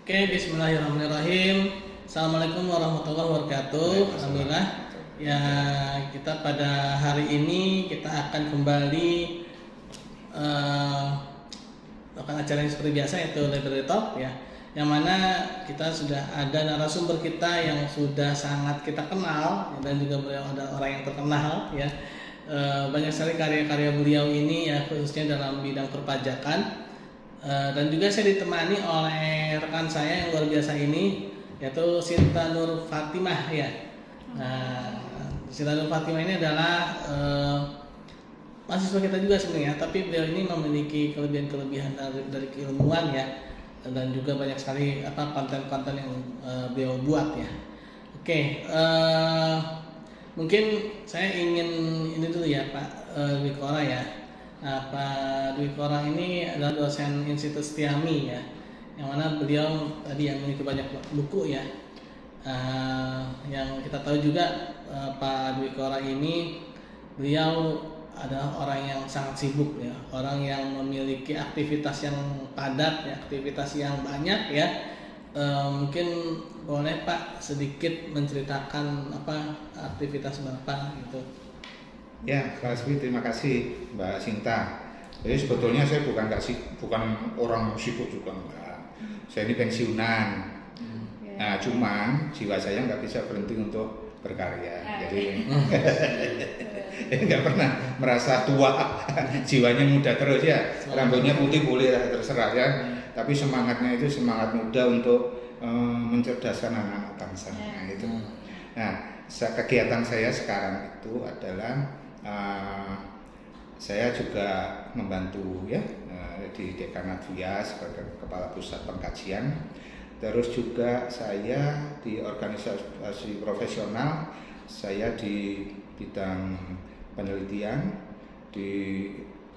Oke, bismillahirrahmanirrahim. Assalamualaikum warahmatullahi wabarakatuh. Alhamdulillah. Ya, kita pada hari ini kita akan kembali melakukan acara yang seperti biasa, yaitu Library Talk ya. Yang mana kita sudah ada narasumber kita yang sudah sangat kita kenal dan juga beliau adalah orang yang terkenal ya. Banyak sekali karya-karya beliau ini ya, khususnya dalam bidang perpajakan. Dan juga saya ditemani oleh rekan saya yang luar biasa ini, yaitu Sinta Nur Fatimah ya. Nah, Sinta Nur Fatimah ini adalah mahasiswa kita juga sebenarnya, tapi beliau ini memiliki kelebihan-kelebihan dari keilmuan ya, dan juga banyak sekali konten-konten yang beliau buat ya. Oke, mungkin saya ingin ini dulu ya Pak Wikora ya. Nah, Pak Dwi Korang ini adalah dosen Institut Setiami ya, yang mana beliau tadi yang memiliki banyak buku ya. Yang kita tahu juga Pak Dwi Korang ini beliau adalah orang yang sangat sibuk ya, orang yang memiliki aktivitas yang padat ya, aktivitas yang banyak ya. Mungkin boleh Pak sedikit menceritakan apa aktivitas Bapak gitu. Ya, terima kasih Mbak Sinta. Jadi sebetulnya saya bukan orang sibuk juga enggak. Saya ini pensiunan. Nah, cuman jiwa saya nggak bisa berhenti untuk berkarya. Jadi nggak pernah merasa tua. Jiwanya muda terus ya. Rambutnya putih boleh terserah ya. Tapi semangatnya itu semangat muda untuk mencerdaskan anak-anak bangsa. Nah, itu. Nah, kegiatan saya sekarang itu adalah saya juga membantu ya di Dekanat VIA sebagai kepala pusat pengkajian. Terus juga saya di organisasi profesional, saya di bidang penelitian di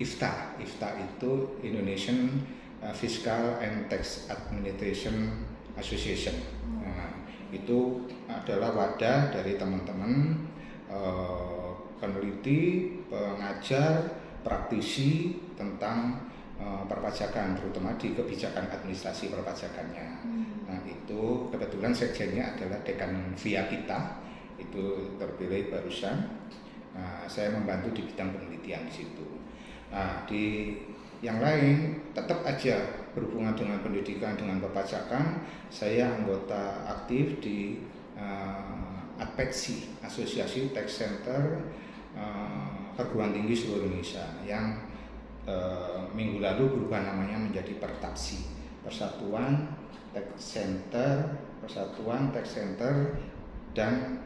IFTA. IFTA itu Indonesian Fiscal and Tax Administration Association. Nah, itu adalah wadah dari teman-teman peneliti, pengajar, praktisi tentang perpajakan, terutama di kebijakan administrasi perpajakannya. Nah, itu kebetulan sekjennya adalah dekan VIA kita, itu terpilih barusan. Nah, saya membantu di bidang penelitian di situ. Nah, di yang lain tetap aja berhubungan dengan pendidikan, dengan perpajakan. Saya anggota aktif di ATPECSI, Asosiasi Tax Center Perguruan Tinggi seluruh Indonesia, yang minggu lalu berubah namanya menjadi Pertapsi, Persatuan Tax Center dan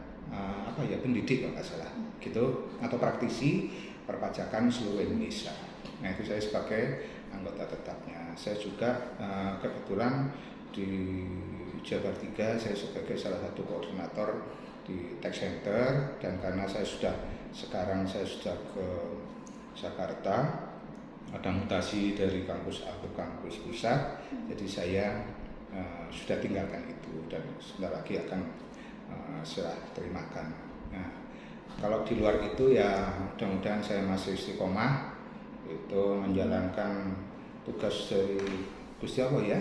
pendidik kalau nggak salah gitu, atau praktisi perpajakan seluruh Indonesia. Nah, itu saya sebagai anggota tetapnya. Saya juga kebetulan di Jabar 3 saya sebagai salah satu koordinator di Tax Center, dan karena sekarang saya sudah ke Jakarta, ada mutasi dari kampus A ke kampus pusat, jadi saya sudah tinggalkan itu dan sebentar lagi akan serah terimakan. Nah, kalau di luar itu ya mudah-mudahan saya masih istiqomah itu menjalankan tugas dari Gusti Allah ya.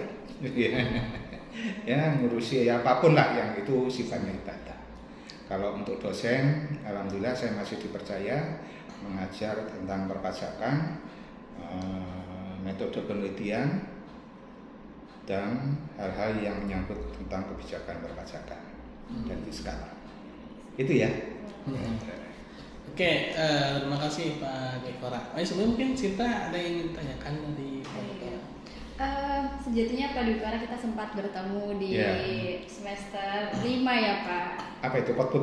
Ya, ngurusi ya apapun lah yang itu sifatnya ibadah. Kalau untuk dosen, alhamdulillah saya masih dipercaya mengajar tentang perpajakan, metode penelitian, dan hal-hal yang menyangkut tentang kebijakan perpajakan dan fiskal. Itu ya. Oke, terima kasih Pak Dekora. Sebelum mungkin Sinta ada yang ingin ditanyakan dari Pak Dekora. Sejatinya Pak Dwi Korang kita sempat bertemu di semester 5 ya Pak. Apa itu? Waktu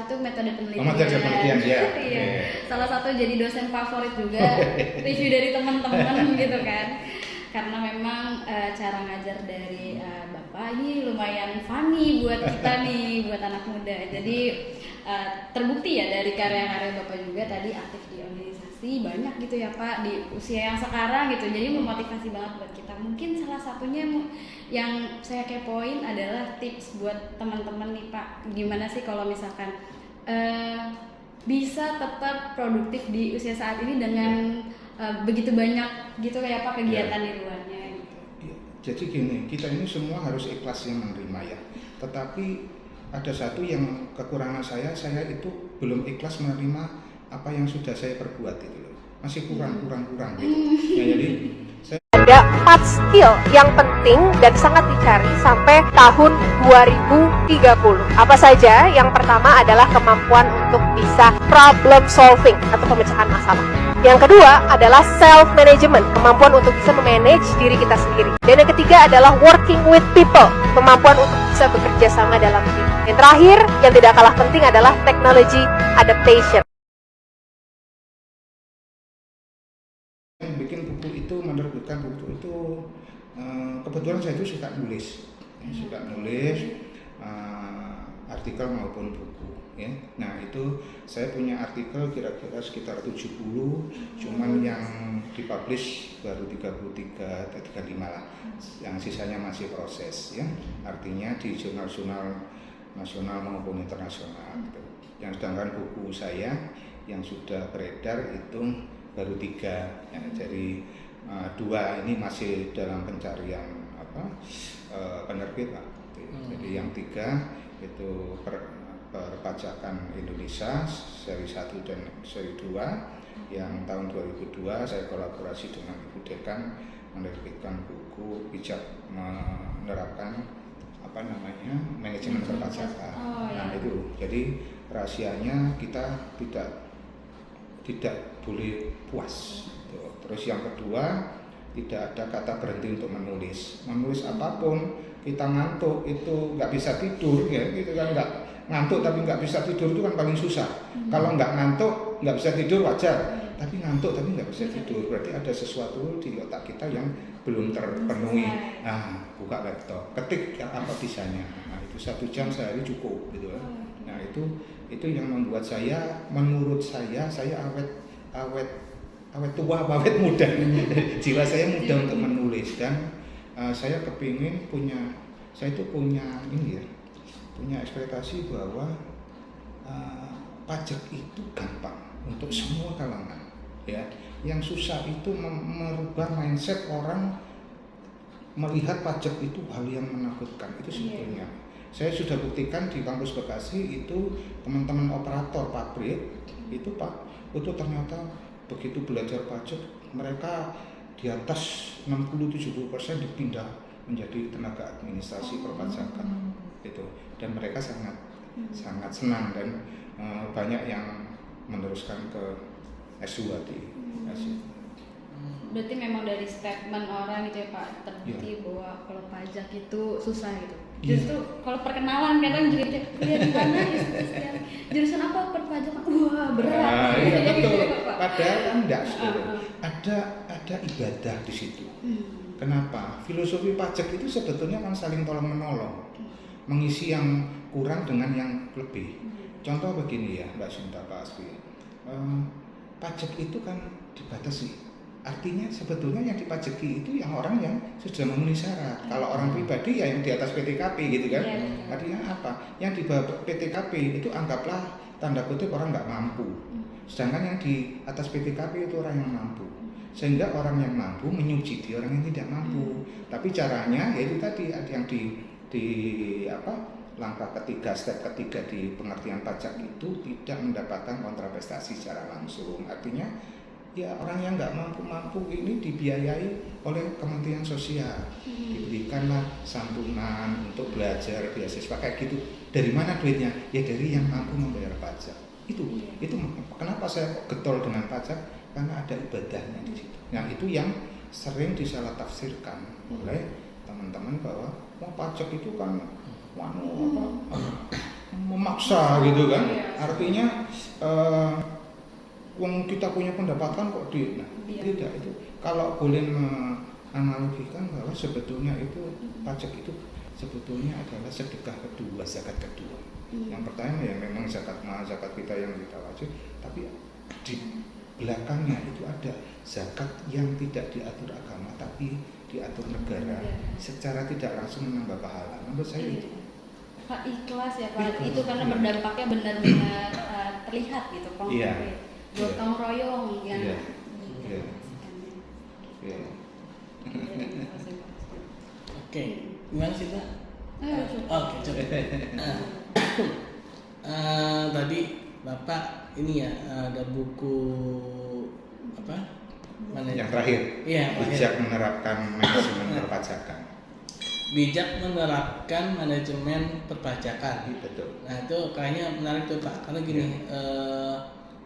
itu metode penelitian. Metode penelitian ya. Iya. Salah satu jadi dosen favorit juga, review dari teman-teman gitu kan. Karena memang cara ngajar dari Bapak ini lumayan funny buat kita nih, buat anak muda. Jadi terbukti ya dari karya-karya Bapak juga tadi aktif di organisasi banyak gitu ya Pak di usia yang sekarang gitu. Jadi memotivasi banget buat kita. Mungkin salah satunya yang saya kepoin adalah tips buat teman-teman nih Pak. Gimana sih kalau misalkan bisa tetap produktif di usia saat ini dengan begitu banyak gitu kayak Pak kegiatan di luarnya gitu. Jadi gini, kita ini semua harus ikhlas yang menerima ya. Tetapi ada satu yang kekurangan saya itu belum ikhlas menerima apa yang sudah saya perbuat itu loh. Masih kurang gitu. Ya, jadi ada 4 skill yang penting dan sangat dicari sampai tahun 2030. Apa saja? Yang pertama adalah kemampuan untuk bisa problem solving atau pemecahan masalah. Yang kedua adalah self management, kemampuan untuk bisa memanage diri kita sendiri. Dan yang ketiga adalah working with people, kemampuan untuk bisa bekerja sama dalam tim. Yang terakhir, yang tidak kalah penting adalah technology adaptation. bikin buku itu, menerbitkan buku itu, kebetulan saya itu suka nulis artikel maupun buku ya. Nah itu saya punya artikel kira-kira sekitar 70, cuman yang dipublish baru 33 atau 35 lah, yang sisanya masih proses ya, artinya di jurnal-jurnal nasional maupun internasional gitu. Yang sedangkan buku saya yang sudah beredar itu baru 3 ya, jadi 2 ini masih dalam pencarian penerbit Pak. Jadi yang 3 itu perpajakan Indonesia seri 1 dan seri 2 yang tahun 2002 saya kolaborasi dengan Ibu Dekan menerbitkan buku bijak menerapkan manajemen perpajakan. Nah itu jadi rahasianya kita tidak boleh puas. Terus yang kedua, tidak ada kata berhenti untuk menulis apapun. Kita ngantuk itu nggak bisa tidur ya, gitu kan, nggak ngantuk tapi nggak bisa tidur itu kan paling susah. Kalau nggak ngantuk nggak bisa tidur wajar, tapi ngantuk tapi nggak bisa tidur berarti ada sesuatu di otak kita yang belum terpenuhi. Nah, buka laptop, ketik apa bisanya. Nah itu 1 jam sehari cukup gitu kan. Nah itu yang membuat saya, menurut saya awet tua, awet muda. Jiwa saya muda untuk menulis dan saya kepingin punya ekspektasi bahwa pajak itu gampang untuk semua kalangan ya. Yang susah itu merubah mindset orang melihat pajak itu hal yang menakutkan itu sebetulnya. Saya sudah buktikan di kampus Bekasi itu teman-teman operator pabrik itu ternyata begitu belajar pajak mereka di atas 60-70% dipindah menjadi tenaga administrasi perpajakan gitu, dan mereka sangat senang dan banyak yang meneruskan ke S2 di S2. Berarti memang dari statement orang gitu ya Pak terbukti bahwa kalau pajak itu susah gitu. Justru kalau perkenalan kadang juga kuliah di mana jurusan apa perpajakan, wah berat. Iya betul. Padahal kan enggak ada ibadah di situ. Kenapa? Filosofi pajak itu sebetulnya kan saling tolong menolong, mengisi yang kurang dengan yang lebih. Contoh begini ya Mbak Sinta, Pak Asfi, pajak itu kan dibatasi. Artinya sebetulnya yang dipajaki itu yang orang yang sudah memenuhi syarat. Kalau orang pribadi ya yang di atas PTKP gitu kan. Artinya apa? Yang di bawah PTKP itu anggaplah tanda kutip orang nggak mampu. Sedangkan yang di atas PTKP itu orang yang mampu. Sehingga orang yang mampu menyubsidi orang yang tidak mampu. Tapi caranya yaitu tadi ada yang langkah ketiga, step ketiga di pengertian pajak itu tidak mendapatkan kontraprestasi secara langsung. Artinya ya orang yang nggak mampu ini dibiayai oleh Kementerian Sosial, diberikanlah santunan untuk belajar beasiswa kayak gitu. Dari mana duitnya? Ya dari yang mampu membayar pajak. Itu kenapa saya getol dengan pajak, karena ada ibadahnya di situ. Nah itu yang sering disalah tafsirkan oleh teman-teman bahwa pajak itu kan memaksa gitu kan. Artinya wong kita punya pendapatan kok tidak itu. Kalau boleh menganalogikan bahwa sebetulnya itu pajak itu sebetulnya adalah sedekah kedua, zakat kedua. Yang pertama ya memang zakat kita yang kita wajib, tapi di belakangnya itu ada zakat yang tidak diatur agama tapi diatur negara, secara tidak langsung menambah pahala. Menurut saya itu Pak ikhlas ya Pak, itu karena berdampaknya benar-benar terlihat gitu konkret. Gotong royong yang Oke, gimana sih Pak? Coba. Oke, coba. Tadi Bapak ini ya ada buku apa? Mana Yang terakhir, Iya, bijak menerapkan manajemen perpajakan. Bijak menerapkan manajemen perpajakan. Betul. Nah itu kayaknya menarik tuh Pak, karena gini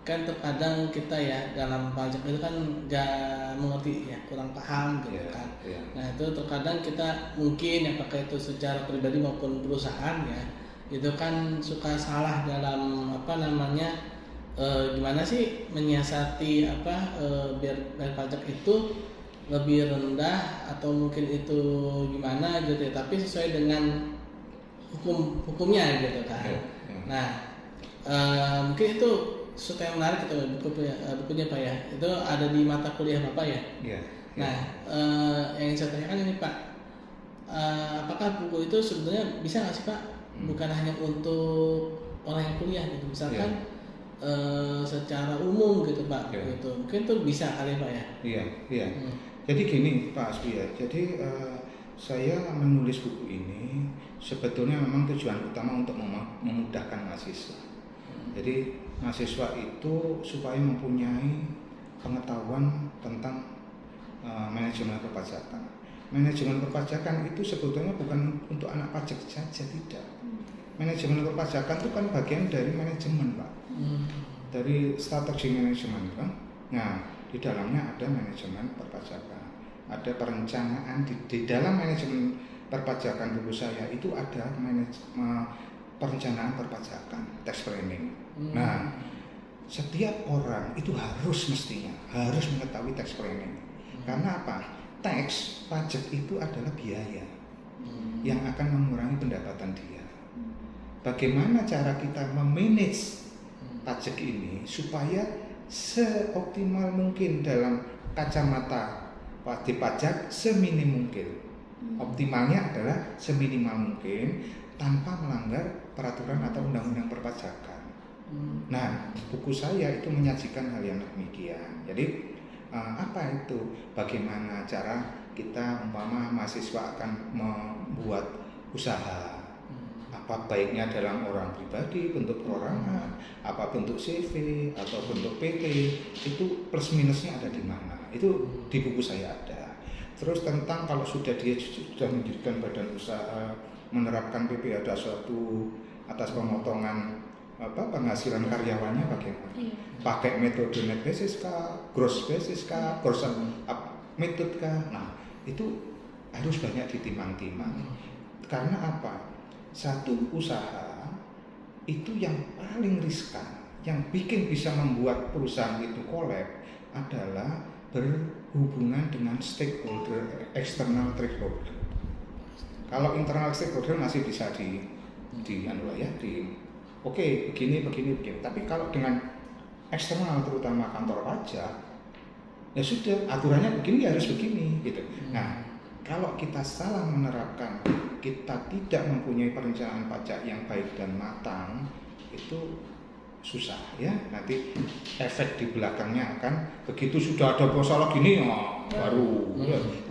kan terkadang kita ya dalam pajak itu kan nggak mengerti ya, kurang paham gitu Iya, kan. iya. Nah itu terkadang kita mungkin yang pakai itu secara pribadi maupun perusahaan ya, itu kan suka salah dalam apa namanya gimana sih menyiasati biar bayar pajak itu lebih rendah atau mungkin itu gimana gitu ya, tapi sesuai dengan hukumnya gitu kan. Iya, iya. Nah mungkin itu sesuatu yang menarik itu bukunya Pak ya, itu ada di mata kuliah Bapak ya. Iya. Nah yang saya tanyakan ini Pak, apakah buku itu sebenarnya bisa nggak sih Pak, bukan hanya untuk orang yang kuliah gitu, misalkan secara umum gitu Pak, Iya. gitu mungkin itu bisa kali Pak ya. Iya, iya. Jadi gini Pak Asbi ya, jadi saya menulis buku ini sebetulnya memang tujuan utama untuk memudahkan mahasiswa. Jadi mahasiswa itu supaya mempunyai pengetahuan tentang manajemen perpajakan. Manajemen perpajakan itu sebetulnya bukan untuk anak pajak saja, tidak. Manajemen perpajakan itu kan bagian dari manajemen Pak, dari strategi manajemen kan. Nah di dalamnya ada manajemen perpajakan, ada perencanaan di dalam manajemen perpajakan buku saya itu ada perencanaan perpajakan, tax planning. Nah setiap orang itu mestinya harus mengetahui tax planning. Karena apa? Tax pajak itu adalah biaya yang akan mengurangi pendapatan dia. Bagaimana cara kita memanage pajak ini supaya seoptimal mungkin dalam kacamata wajib pajak seminim mungkin. Optimalnya adalah seminimal mungkin tanpa melanggar peraturan atau undang-undang perpajakan. Nah, buku saya itu menyajikan hal yang demikian. Jadi apa itu? Bagaimana cara kita umpama mahasiswa akan membuat usaha? Apa baiknya dalam orang pribadi, bentuk perorangan, apa bentuk CV atau bentuk PT, itu plus minusnya ada di mana? Itu di buku saya ada. Terus tentang kalau dia sudah mendirikan badan usaha, menerapkan PPh 21 atas pemotongan penghasilan karyawannya bagaimana? Pakai metode net basis kah, gross basis kah, gross method kah? Nah itu harus banyak ditimang-timang. Karena apa? Satu usaha itu yang paling riskan, yang bikin bisa membuat perusahaan itu kolab adalah berhubungan dengan stakeholder, external stakeholder. Kalau internal stakeholder masih bisa oke, begini. Tapi kalau dengan eksternal terutama kantor pajak, ya sudah aturannya begini harus begini gitu. Nah, kalau kita salah menerapkan, kita tidak mempunyai perencanaan pajak yang baik dan matang, itu susah ya. Nanti efek di belakangnya akan begitu sudah ada masalah gini baru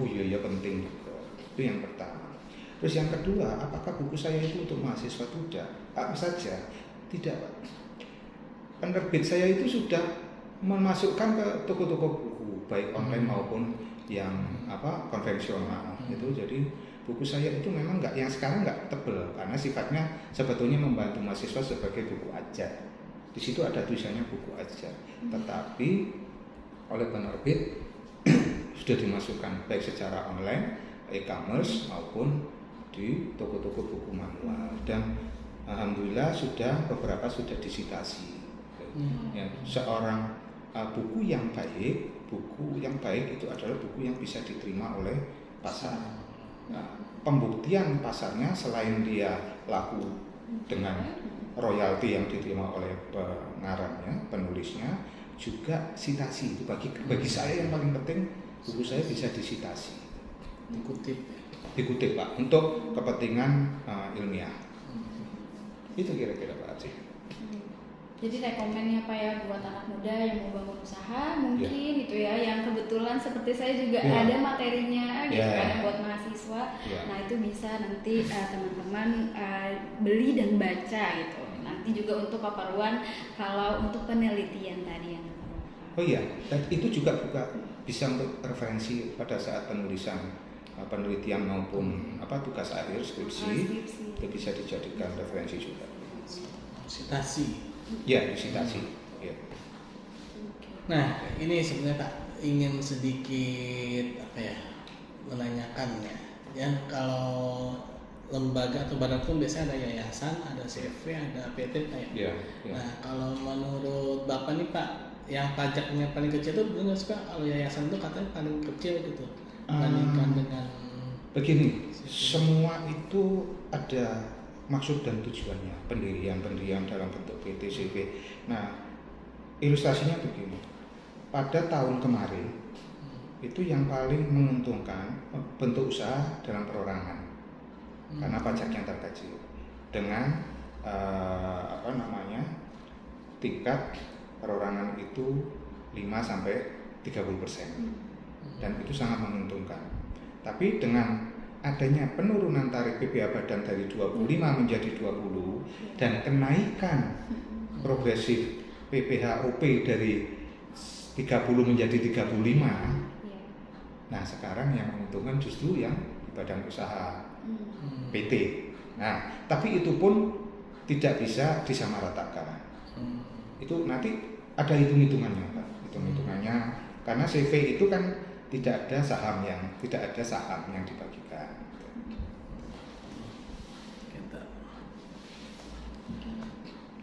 iya penting juga. Itu yang pertama. Terus yang kedua, apakah buku saya itu untuk mahasiswa? Tidak, apa saja tidak Pak. Penerbit saya itu sudah memasukkan ke toko-toko buku baik online maupun yang konvensional itu. Jadi buku saya itu memang yang sekarang nggak tebel karena sifatnya sebetulnya membantu mahasiswa sebagai buku ajar. Di situ ada tulisannya buku ajar, tetapi oleh penerbit sudah dimasukkan baik secara online, e-commerce maupun di toko-toko buku manual, dan alhamdulillah beberapa sudah disitasi. Ya, seorang buku yang baik itu adalah buku yang bisa diterima oleh pasar. Nah, pembuktian pasarnya selain dia laku dengan royalti yang diterima oleh pengarangnya, penulisnya, juga sitasi. Itu bagi saya yang paling penting, buku saya bisa disitasi, dikutip Pak, untuk kepentingan ilmiah. Itu kira-kira Pak Haji. Jadi rekomennya Pak ya buat anak muda yang mau bangun usaha mungkin gitu ya, yang kebetulan seperti saya juga ada materinya gitu kan buat mahasiswa. Nah itu bisa nanti teman-teman beli dan baca gitu. Nanti juga untuk keperluan kalau untuk penelitian tadi yang Oh iya, dan itu juga bisa untuk referensi pada saat penulisan penelitian maupun tugas akhir skripsi. Itu bisa dijadikan referensi juga. Citasi. Ya, disitasi. Ya. Nah, ini sebenarnya Pak ingin sedikit menanyakan ya. Ya, kalau lembaga atau badan hukum biasanya ada yayasan, ada CV, ada PT Pak ya. Nah, kalau menurut Bapak nih Pak, yang pajaknya paling kecil itu benar nggak sih Pak? Kalau yayasan itu katanya paling kecil gitu dibandingkan dengan begini, semua itu ada maksud dan tujuannya, pendirian dalam bentuk PT, CV. Nah, ilustrasinya begini, pada tahun kemarin itu yang paling menguntungkan bentuk usaha dalam perorangan karena pajaknya terkecil dengan tingkat perorangan itu 5-30% dan itu sangat menguntungkan. Tapi dengan adanya penurunan tarif PPh Badan dari 25 menjadi 20 dan kenaikan progresif PPh OP dari 30 menjadi 35. Nah, sekarang yang menguntungkan justru yang di badan usaha PT. Nah, tapi itu pun tidak bisa disamaratakan. Itu nanti ada hitung-hitungannya, Pak. Hitung-hitungannya karena CV itu kan tidak ada saham yang dibagikan.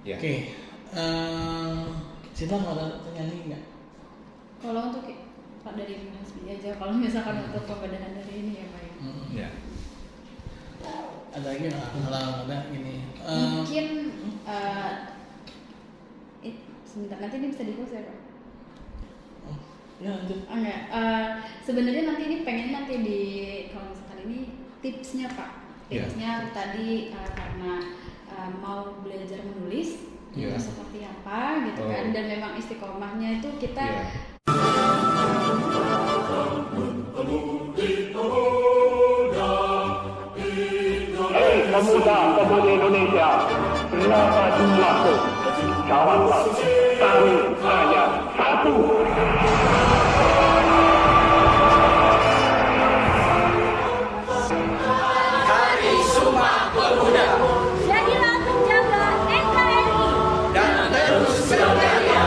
Ya. Oke, Cinta mau ada pertanyaan nggak? Kalau untuk Pak dari Mas Bi aja, kalau misalkan untuk pembedahan dari ini ya Pak ya. Ya. Ada lagi nggak? Kalau ada ini. Mungkin sebentar nanti ini bisa di-close ya Pak. Ya lanjut. Sebenarnya nanti ini pengen nanti di kalau misalkan ini tipsnya Pak. Tipsnya tadi karena mau belajar menulis itu seperti apa gitu kan, dan memang istiqomahnya itu kita pemuda-pemudi Indonesia, berapa jumlahmu? Jawablah, kami hanya satu. Hari Sumpah Pemuda. Jadilah penjaga NKRI Dan terus berkarya.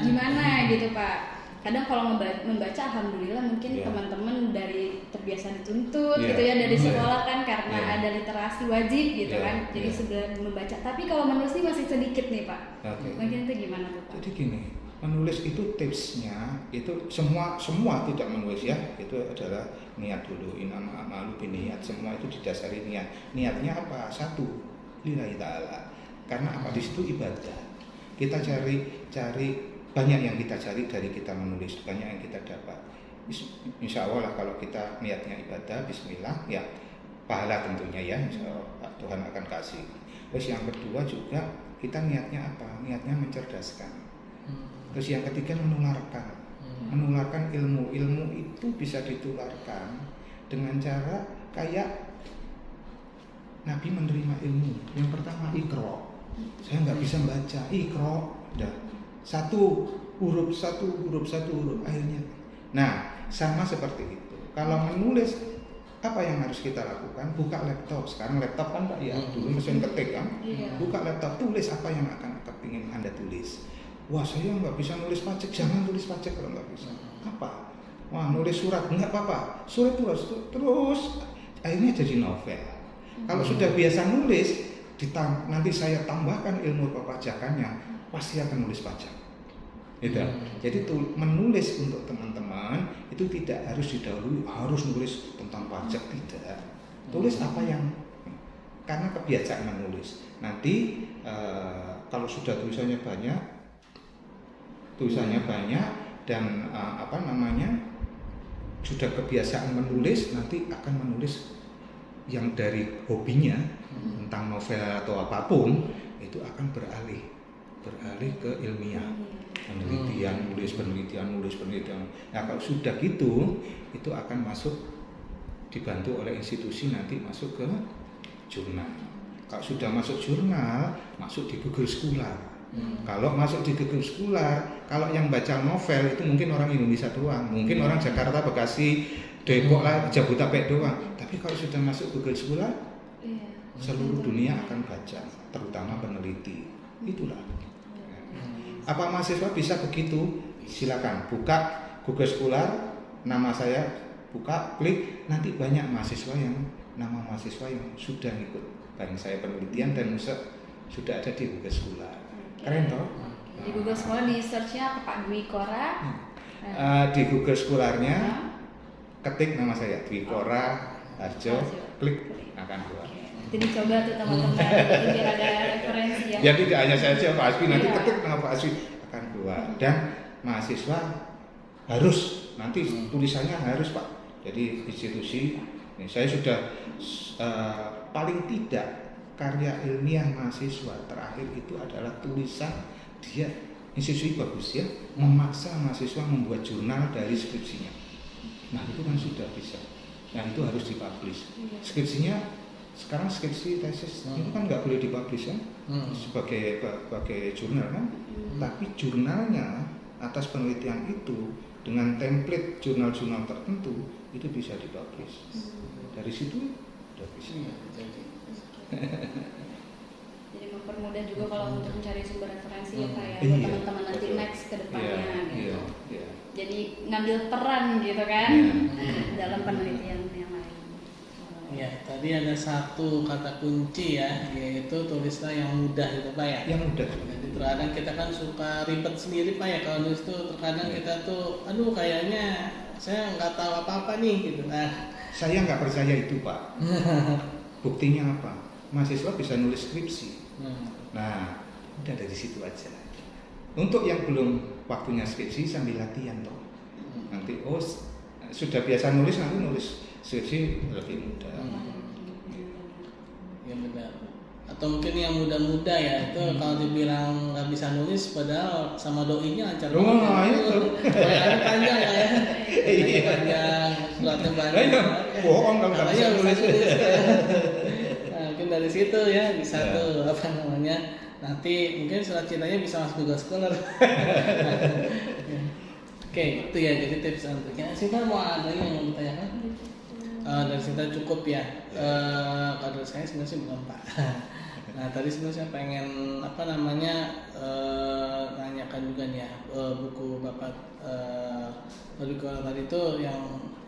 Gimana gitu Pak? Kadang kalau membaca alhamdulillah mungkin teman-teman dari terbiasa dituntut gitu ya dari sekolah kan karena ada literasi wajib gitu kan. Jadi sebelum membaca. Tapi kalau menulis ini masih sedikit nih Pak. Mungkin itu gimana tuh Pak? Jadi gini, menulis itu tipsnya itu semua tidak menulis ya, itu adalah niat dulu. Innamal a'malu binniyat, semua itu didasari niat. Niatnya apa? Satu, lillahi ta'ala. Karena apa? Di situ ibadah. Kita cari banyak yang kita cari dari kita menulis, banyak yang kita dapat. Insya Allah lah kalau kita niatnya ibadah, bismillah, ya pahala tentunya ya, insya Allah Tuhan akan kasih. Terus yang kedua juga kita niatnya apa? Niatnya mencerdaskan. Terus yang ketiga menularkan ilmu. Ilmu itu bisa ditularkan dengan cara kayak Nabi menerima ilmu. Yang pertama Iqra. Saya nggak bisa baca, Iqra, udah satu huruf akhirnya. Nah, sama seperti itu. Kalau menulis apa yang harus kita lakukan? Buka laptop. Sekarang laptop kan Pak ya, dulu mesin ketik kan. Buka laptop, tulis apa yang akan ingin Anda tulis. Wah, saya nggak bisa nulis pajak, jangan tulis pajak kalau nggak bisa. Apa? Wah, nulis surat nggak apa-apa. Surat terus akhirnya jadi novel. Kalau sudah biasa nulis, nanti saya tambahkan ilmu perpajakannya, pasti akan nulis pajak. Gitu. Jadi menulis untuk teman-teman itu tidak harus didahului harus nulis tentang pajak, tidak. Tulis apa yang karena kebiasaan menulis. Nanti kalau sudah tulisannya banyak dan sudah kebiasaan menulis, nanti akan menulis yang dari hobinya tentang novel atau apapun itu akan beralih ke ilmiah, penelitian, nulis penelitian. Nah kalau sudah gitu itu akan masuk, dibantu oleh institusi, nanti masuk ke jurnal. Kalau sudah masuk jurnal, masuk di Google Scholar. Kalau masuk di Google Scholar, kalau yang baca novel itu mungkin orang Indonesia doang, mungkin orang Jakarta, Bekasi, Depok lah, Jabodetabek doang. Tapi kalau sudah masuk Google Scholar, seluruh dunia akan baca, terutama peneliti. Itulah. Apa mahasiswa bisa begitu? Silakan buka Google Scholar, nama saya, buka, klik, nanti banyak mahasiswa yang nama mahasiswa yang sudah ikut bareng saya penelitian dan sudah ada di Google Scholar. Keren toh? Di Google Scholar di search-nya apa Pak Dwi Kora? Di Google Scholar-nya ketik nama saya Dwi Kora Harjo, klik akan keluar. Jadi dicoba tuh teman-teman, biar ada referensi ya. Ya tidak hanya saya Pak Asfi, nanti ketik nama Pak Asfi akan keluar. Dan mahasiswa harus, nanti tulisannya harus Pak. Jadi institusi, saya sudah paling tidak karya ilmiah mahasiswa terakhir itu adalah tulisan dia, institusi bagus ya, memaksa mahasiswa membuat jurnal dari skripsinya. Nah itu kan sudah bisa. Nah itu harus dipublish. Skripsinya sekarang skripsi tesis itu kan nggak boleh dipublish kan sebagai jurnal kan, tapi jurnalnya atas penelitian itu dengan template jurnal-jurnal tertentu itu bisa dipublish. Dari situ udah bisa. Jadi mempermudah juga kalau untuk mencari sumber referensi ya Pak ya, buat Iya, teman-teman nanti betul. next ke depannya gitu. Iya. Jadi ngambil peran gitu kan dalam penelitian yang lain. Ya, tadi ada satu kata kunci ya, yaitu tulislah yang mudah gitu Pak ya. Yang mudah. Jadi terkadang kita kan suka ribet sendiri Pak ya kalau nulis tuh, terkadang kita tuh, aduh kayaknya saya nggak tahu apa-apa nih gitu. Nah, Saya nggak percaya itu Pak. Buktinya apa? Mahasiswa bisa nulis skripsi. Nah, udah dari situ aja. Untuk yang belum waktunya skripsi sambil latihan toh. Nanti sudah biasa nulis, nanti nulis skripsi lebih mudah. ya benar. Atau mungkin yang muda-muda ya itu kalau dibilang nggak bisa nulis, padahal sama doinya lancar. Oh, itu. Bayarnya panjang ya. Panjang, suratnya banyak. Bohong kalau nggak bisa nulis. Nah, mungkin dari situ ya bisa tuh apa namanya, nanti mungkin surat cintanya bisa masuk Google Scholar. Oke, itu ya jadi tips and triknya. Sinta mau ada yang mau ditanyakan? Dari Sinta cukup ya. Kalau saya sebenarnya bukan Pak. Nah tadi sebenarnya saya pengen apa namanya nanyakan juga nih ya, buku Bapak tadi itu yang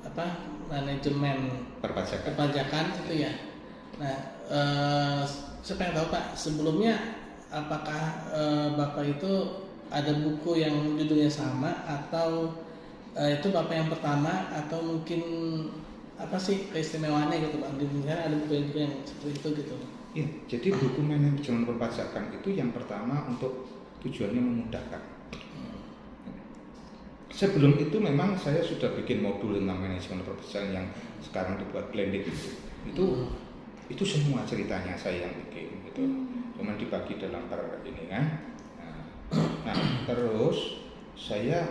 apa, manajemen perpajakan itu ya. Nah saya pengen tahu Pak, sebelumnya apakah Bapak itu ada buku yang judulnya sama atau itu Bapak yang pertama, atau mungkin apa sih keistimewaannya gitu Pak? Di Indonesia ada buku yang juga yang seperti itu gitu. Ya, jadi buku manajemen perpajakan itu yang pertama untuk tujuannya memudahkan. Sebelum itu memang saya sudah bikin modul tentang manajemen perpajakan yang sekarang dibuat blended itu. Itu semua ceritanya saya yang bikin gitu. Cuman dibagi dalam ini kan. Nah, terus saya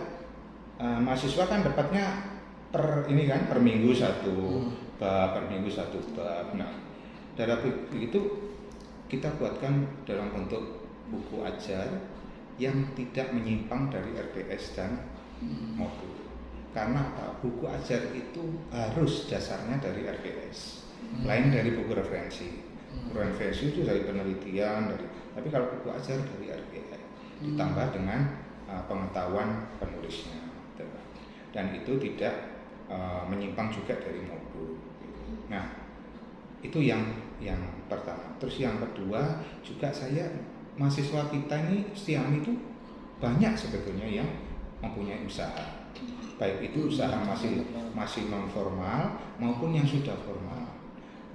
mahasiswa kan dapatnya per minggu satu bab, per minggu satu bab. Nah, dalam itu kita buatkan dalam bentuk buku ajar yang tidak menyimpang dari RPS dan modul. Karena apa? Buku ajar itu harus dasarnya dari RPS, lain dari buku referensi. Buku referensi itu dari penelitian, tapi kalau buku ajar dari RPS ditambah dengan pengetahuan penulisnya, dan itu tidak menyimpang juga dari modul. Nah, itu yang pertama. Terus yang kedua juga saya, mahasiswa kita ini Stiami itu banyak sebetulnya yang mempunyai usaha, baik itu usaha masih non formal maupun yang sudah formal.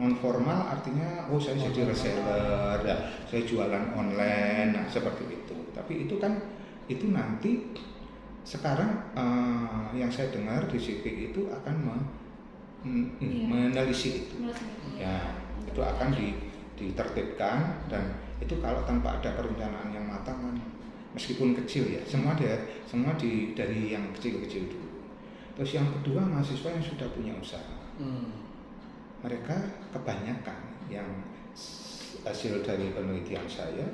Non formal artinya saya jadi reseller, saya jualan online, nah seperti itu. Tapi itu kan itu nanti sekarang yang saya dengar di CP itu akan menelisik itu. Ya, itu akan ditertibkan, dan itu kalau tanpa ada perencanaan yang matang kan, meskipun kecil ya, semua dari yang kecil-kecil dulu. Terus yang kedua, mahasiswa yang sudah punya usaha. Mereka kebanyakan yang hasil dari penelitian saya,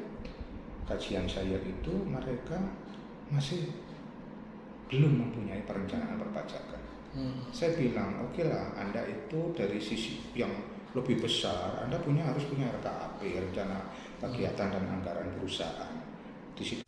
kajian saya itu, mereka masih belum mempunyai perencanaan perpajakan. Saya bilang, oke lah, Anda itu dari sisi yang lebih besar, Anda harus punya RKAP, rencana kegiatan dan anggaran perusahaan. Di situ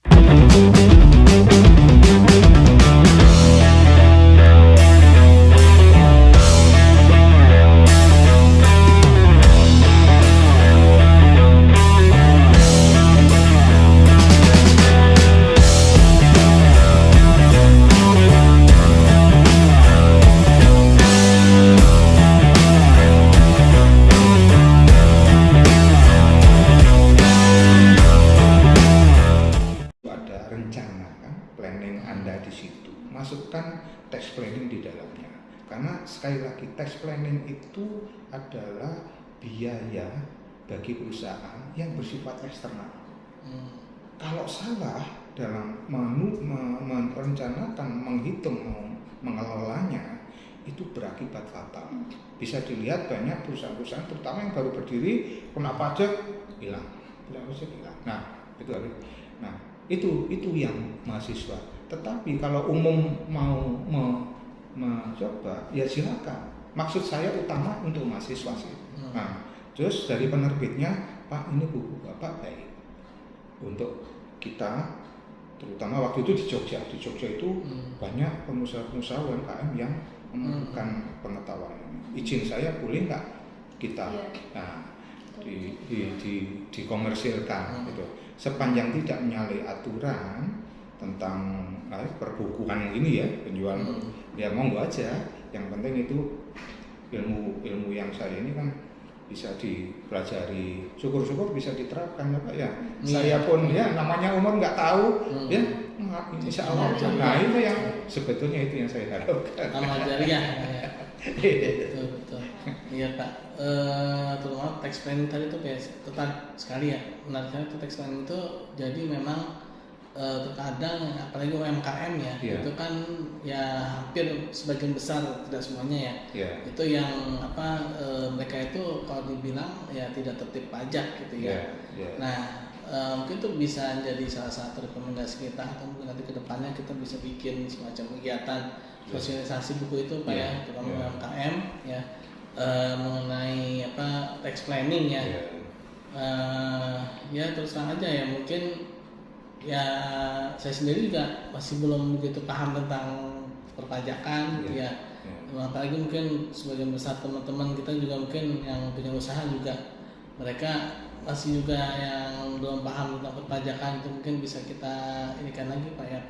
masukkan tax planning di dalamnya, karena sekali lagi tax planning itu adalah biaya bagi perusahaan yang bersifat eksternal. Kalau salah dalam merencanakan, menghitung, mengelolanya, itu berakibat fatal. Bisa dilihat banyak perusahaan-perusahaan, terutama yang baru berdiri, kena pajak hilang. Nah, itu yang mahasiswa. Tetapi kalau umum mau mencoba, ya silakan. Maksud saya utama untuk mahasiswa sih. Nah, terus dari penerbitnya, Pak, ini buku Bapak baik untuk kita, terutama waktu itu di Jogja. Di Jogja itu banyak pengusaha-pengusaha UMKM yang memerlukan pengetahuan. Izin saya boleh nggak kita dikomersilkan gitu. Sepanjang tidak menyalahi aturan tentang perbukuan ini ya, penjualan ya monggo aja. Yang penting itu ilmu yang saya ini kan bisa dipelajari, syukur-syukur bisa diterapkan ya Pak ya. Saya pun ya namanya umur nggak tahu ya, insya Allah. Nah itu yang sebetulnya itu yang saya harapkan. Amal jariah. Betul. Iya Pak. Terutama tax planning tadi itu tertarik sekali ya. Menarik sekali itu tax planning itu, jadi memang terkadang apalagi UMKM ya, itu kan ya hampir sebagian besar, tidak semuanya ya, itu yang mereka itu kalau dibilang ya tidak tertib pajak gitu ya. Nah mungkin itu bisa jadi salah satu rekomendasi kita, atau mungkin nanti kedepannya kita bisa bikin semacam kegiatan sosialisasi buku itu Pak ya, terutama UMKM ya, mengenai tax planning ya. Ya terus terang aja ya, mungkin ya saya sendiri juga masih belum begitu paham tentang perpajakan gitu ya. Apalagi mungkin sebagian besar teman-teman kita juga mungkin yang punya usaha juga, mereka masih juga yang belum paham tentang perpajakan. Itu mungkin bisa kita inikan lagi Pak ya,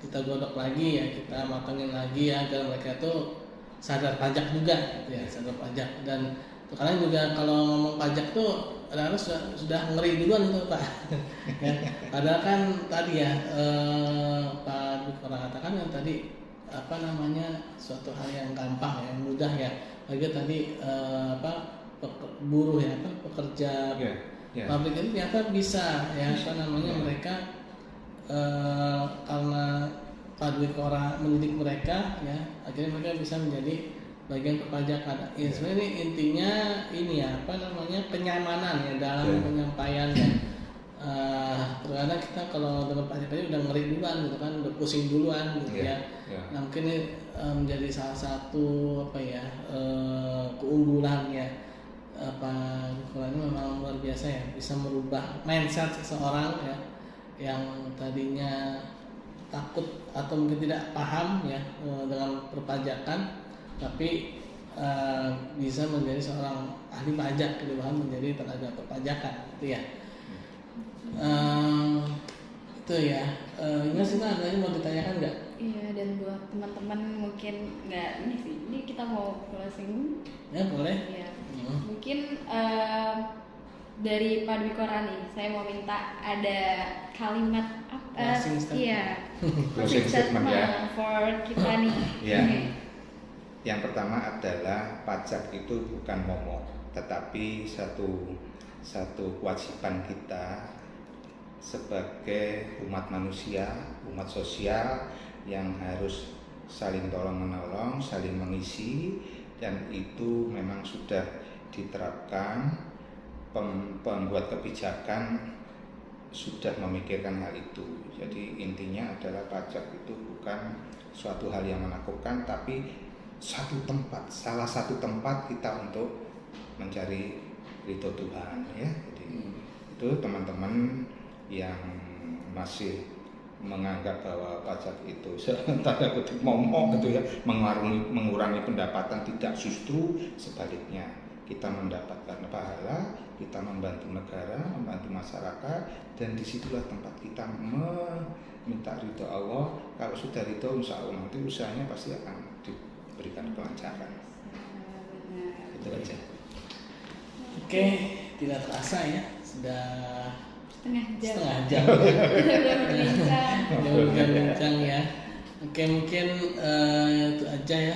kita godok lagi ya, kita matangin lagi ya, agar mereka tuh sadar pajak juga gitu ya, sadar pajak. Dan kadang juga kalau ngomong pajak tuh kadang-kadang sudah ngeri duluan tuh Pak. Ya, padahal kan tadi ya Pak Dukora katakan yang tadi suatu hal yang gampang, yang mudah ya. Lagi tadi buruh ya, pekerja pabrik itu ternyata bisa ya, mereka karena Pak Dukora mendidik mereka ya, akhirnya mereka bisa menjadi bagian perpajakan. Ya sebenarnya intinya ini ya, kenyamanan ya dalam penyampaian ya. Terkadang kita kalau dengan pajak aja udah ngeri duluan gitu kan, udah pusing duluan gitu ya. Nah mungkin ini menjadi salah satu keunggulan ya. Kalau ini memang luar biasa ya, bisa merubah mindset seseorang ya, yang tadinya takut atau mungkin tidak paham ya dengan perpajakan, tapi bisa menjadi seorang ahli pajak, bahkan menjadi tenaga perpajakan gitu ya. Itu ya. Ingat sih ada yang mau ditanyakan nggak? Iya, dan buat teman-teman mungkin nggak ini sih, ini kita mau closing. Ya boleh. Iya. Mungkin dari Pak Dwi Korani, saya mau minta ada kalimat closing statement. Closing statement for kita nih. Iya. Yang pertama adalah pajak itu bukan momok, tetapi satu kewajiban kita sebagai umat manusia, umat sosial yang harus saling tolong-menolong, saling mengisi, dan itu memang sudah diterapkan. Pembuat kebijakan sudah memikirkan hal itu. Jadi intinya adalah pajak itu bukan suatu hal yang menakutkan, tapi salah satu tempat kita untuk mencari ridho Tuhan, ya. Jadi itu teman-teman yang masih menganggap bahwa pajak itu tanda kutip momok gitu ya, mengurangi pendapatan, tidak, justru sebaliknya. Kita mendapatkan pahala, kita membantu negara, membantu masyarakat, dan disitulah tempat kita meminta ridho Allah. Kalau sudah ridho, insya Allah nanti usahanya pasti akan diberikan kelancaran. Itu aja. Oke, tidak terasa ya, sudah Setengah jam. Sudah berbincang. berbincang ya. Oke, mungkin itu aja ya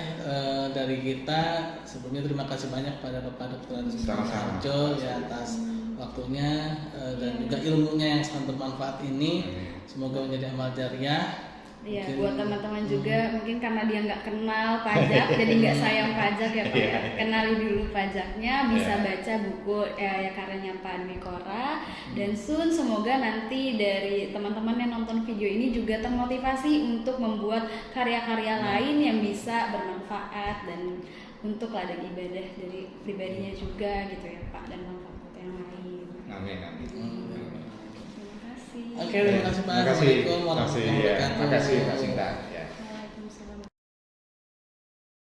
dari kita. Sebelumnya terima kasih banyak pada Bapak Dr. Sama-sama. Harjo ya atas waktunya dan juga ilmunya yang sangat bermanfaat ini. Semoga menjadi amal jariah. Iya, Mungkin- buat teman-teman juga mungkin karena dia nggak kenal pajak, jadi nggak sayang pajak ya Pak ya. Kenali dulu pajaknya, bisa baca buku ya karyanya Pak Dwi Kora. Dan soon semoga nanti dari teman-teman yang nonton video ini juga termotivasi untuk membuat karya-karya lain yang bisa bermanfaat dan untuk ladang ibadah dari pribadinya juga gitu ya Pak, dan manfaat yang lain. Amin, amin. Terima kasih. Oke, terima kasih Pak. Terima kasih. Assalamualaikum warahmatullahi Terima kasih, ya. wabarakatuh. Terima kasih, Pak Sinta. Ya.